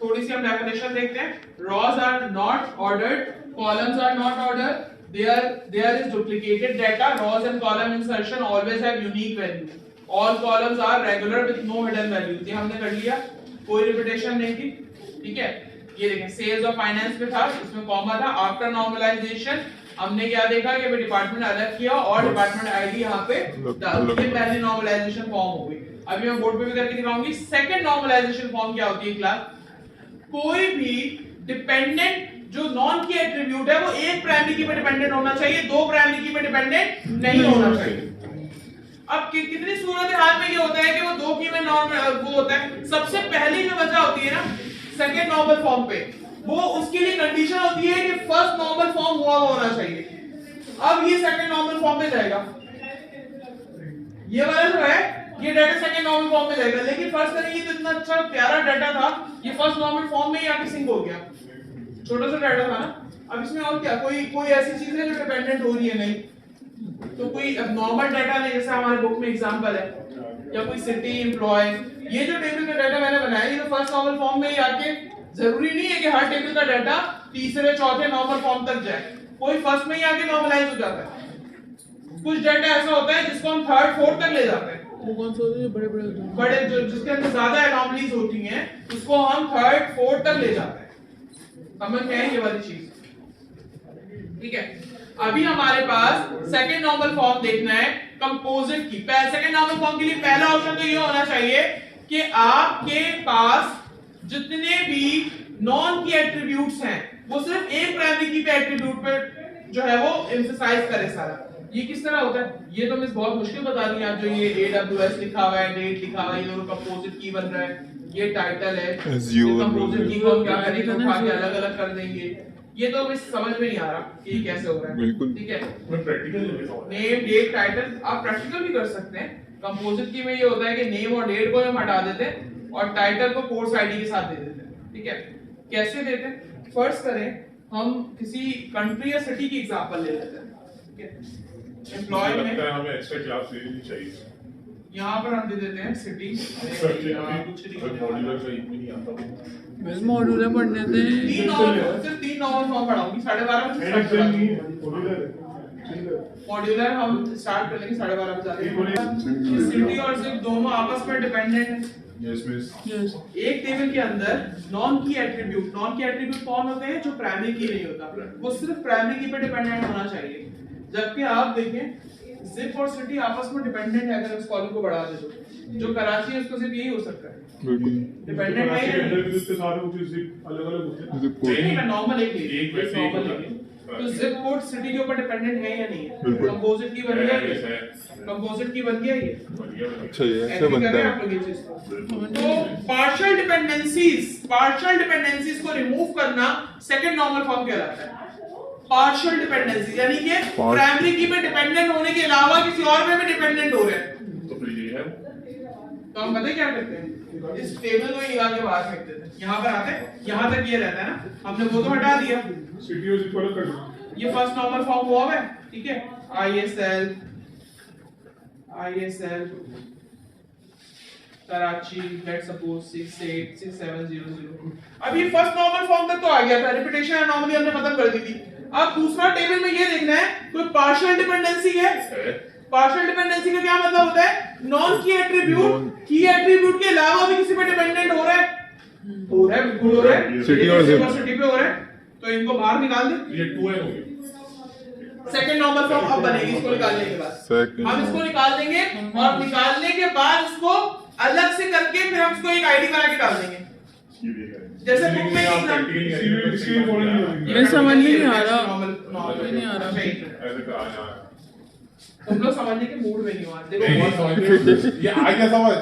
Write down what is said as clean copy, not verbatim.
थोड़ी सी हम डेफिनेशन देखते हैं। Rows are not ordered, columns are not ordered, there is duplicated data, rows and column insertion always have unique value, all columns are regular with no hidden value। ये हमने कर लिया, कोई repetition नहीं थी, ठीक है। ये देखें सेल्स और फाइनेंस में था, इसमें कॉमा था। आफ्टर नॉर्मलाइजेशन हमने क्या देखा कि डिपार्टमेंट अलग किया और डिपार्टमेंट आईडी यहाँ पे डाल दी, पहली नॉर्मलाइजेशन फॉर्म हो गई। अभी मैं बोर्ड पे भी करके दिखाऊंगी। सेकंड नॉर्मलाइजेशन फॉर्म क्या होती है क्लास, कोई भी डिपेंडेंट जो नॉन की एट्रीब्यूट है वो एक प्राइमरी की पे डिपेंडेंट होना चाहिए, दो प्राइमरी की पे डिपेंडेंट नहीं होना चाहिए। अब कितनी सूरत हाल में ये होता है कि वो दो की में नॉर्मल वो होता है। सबसे पहली जो वजह होती है ना सेकंड नॉर्मल फॉर्म पे, वो उसके लिए कंडीशन होती है कि फर्स्ट नॉर्मल फॉर्म हुआ होना चाहिए। अब ये सेकंड नॉर्मल फॉर्म में जाएगा, ये वाला जो है ये डाटा सेकंड नॉर्मल फॉर्म में जाएगा, लेकिन फर्स्ट करेंगे तो इतना अच्छा प्यारा डाटा था, ये फर्स्ट नॉर्मल फॉर्म में ही आके सिंक हो गया, छोटा सा डाटा था ना। अब इसमें और क्या, कोई ऐसी चीज है जो डिपेंडेंट हो रही है नहीं, तो कोई नॉर्मल डाटा नहीं, जैसे हमारे बुक में एग्जांपल है, या कोई सिटी एम्प्लॉय, ये जो टेबल का डाटा मैंने बनाया ये तो फर्स्ट नॉर्मल फॉर्म में ही आके, जरूरी नहीं है कि हर टेबल का डाटा तीसरे चौथे नॉर्मल फॉर्म तक जाए, कोई फर्स्ट में ही आके नॉर्मलाइज हो जाता है। कुछ डाटा ऐसा होता है जिसको हम थर्ड फोर्थ तक ले जाते हैं, वो कौन से होते हैं, बड़े जो जिसके अंदर ज्यादा एनॉमलीज होती हैं उसको हम थर्ड फोर्थ तक ले जाते हैं। समझ में आई ये वाली चीज, ठीक है। अभी हमारे पास सेकंड नॉर्मल फॉर्म देखना है composite key. Second normal form के लिए पहला ऑप्शन तो ये होना चाहिए कि आपके पास जितने भी नॉन की एट्रीब्यूट्स हैं वो सिर्फ एक प्राइमरी की पे एट्रीब्यूट पे जो है वो एम्फसाइज करे सारा। ये किस तरह होता है, ये तो मिस बहुत मुश्किल बता दी आप, जो ये AWS लिखा हुआ है, डेट लिखा हुआ है, ये दोनों कंपोजिट की बन रहा है, ये टाइटल है, कंपोजिट की को हम क्या करेंगे, उठा के अलग अलग कर देंगे, ये तो मिस समझ में नहीं आ रहा कि ये कैसे हो रहा है, ठीक है। नेम डेट टाइटल आप प्रैक्टिकल भी कर सकते हैं। कंपोजिट की में ये होता है कि नेम और डेट को हम हटा देते हैं और टाइटल को कोर्स आईडी के साथ दे देते हैं, ठीक है। कैसे देते हैं, फर्स्ट करें हम किसी कंट्री या सिटी की एग्जांपल ले लेते हैं, ठीक है। एम्प्लॉय में हमें एक्स्ट्रा क्लास लेनी चाहिए, यहाँ पर हम दे देते हैं सिटी, बस मॉड्यूलर पढ़ने थे, सिर्फ 3 नॉर्मल फॉर्म पढ़ाऊंगी, 12:30 मॉड्यूलर हम स्टार्ट कर लेंगे 12:30 बजे। सिटी और सिर्फ दोनों आपस में डिपेंडेंट है। यस मिस, यस, एक टेबल के अंदर नॉन की एट्रीब्यूट कौन होते हैं, जो प्राइमरी की नहीं होता, वो सिर्फ प्राइमरी की पे डिपेंडेंट होना चाहिए। जबकि आप देखें जिप और सिटी आपस में डिपेंडेंट है, अगर इस कॉलम को बढ़ा दे तो जो कराची है उसको सिर्फ यही हो सकता है, डिपेंडेंट नहीं है, इसके सारे वो जिप अलग-अलग होते हैं, नहीं मैं नॉर्मल एक नॉर्मल तो जिप कोड सिटी के ऊपर डिपेंडेंट है या नहीं है, कंपोजिट की बन गया ये, कंपोजिट की बन गया ये, अच्छा ये ऐसे बनता है आप लोग ये चीज। तो पार्शियल डिपेंडेंसीज को रिमूव करना सेकंड नॉर्मल फॉर्म कहलाता है। पार्शियल डिपेंडेंसी यानी कि प्राइमरी की पे डिपेंडेंट होने के अलावा किसी और में भी डिपेंडेंट हो रहे हैं, तो फिर ये है, तो हम पता क्या करते हैं, इस टेबल को निकाल के बाहर फेंक देते हैं, यहाँ पर आते हैं, यहाँ तक ये रहता है ना, हमने वो तो हटा दिया, सिटी और जिप अलग कर दो, ये फर्स्ट नॉर्मल फॉर्म हुआ है, ठीक है। ISL Karachi let's suppose 686700। अब ये फर्स्ट नॉर्मल फॉर्म तक तो आ गया था, रिपीटेशन एनोमली हमने खत्म कर दी थी। अब दूसरा टेबल में ये देखना है कोई पार्शियल डिपेंडेंसी है। पार्शियल डिपेंडेंसी का क्या मतलब होता है, नॉन की एट्रीब्यूट के अलावा भी किसी पे डिपेंडेंट हो रहा है, बिल्कुल हो रहा है, सिटी और सिटी पे हो रहा है, तो इनको बाहर निकाल दे, ये 2n हो गया। सेकंड नॉर्मल फॉर्म अब बनेगी इसको निकालने के बाद, हम इसको निकाल देंगे और निकालने के बाद इसको अलग से करके फिर हम इसको एक आईडी बना के डाल देंगे, जैसे बुक में मैं समझ नहीं आ रहा, तुम लोग समझने के मूड में नहीं हो, देखो ये आ गया समझ,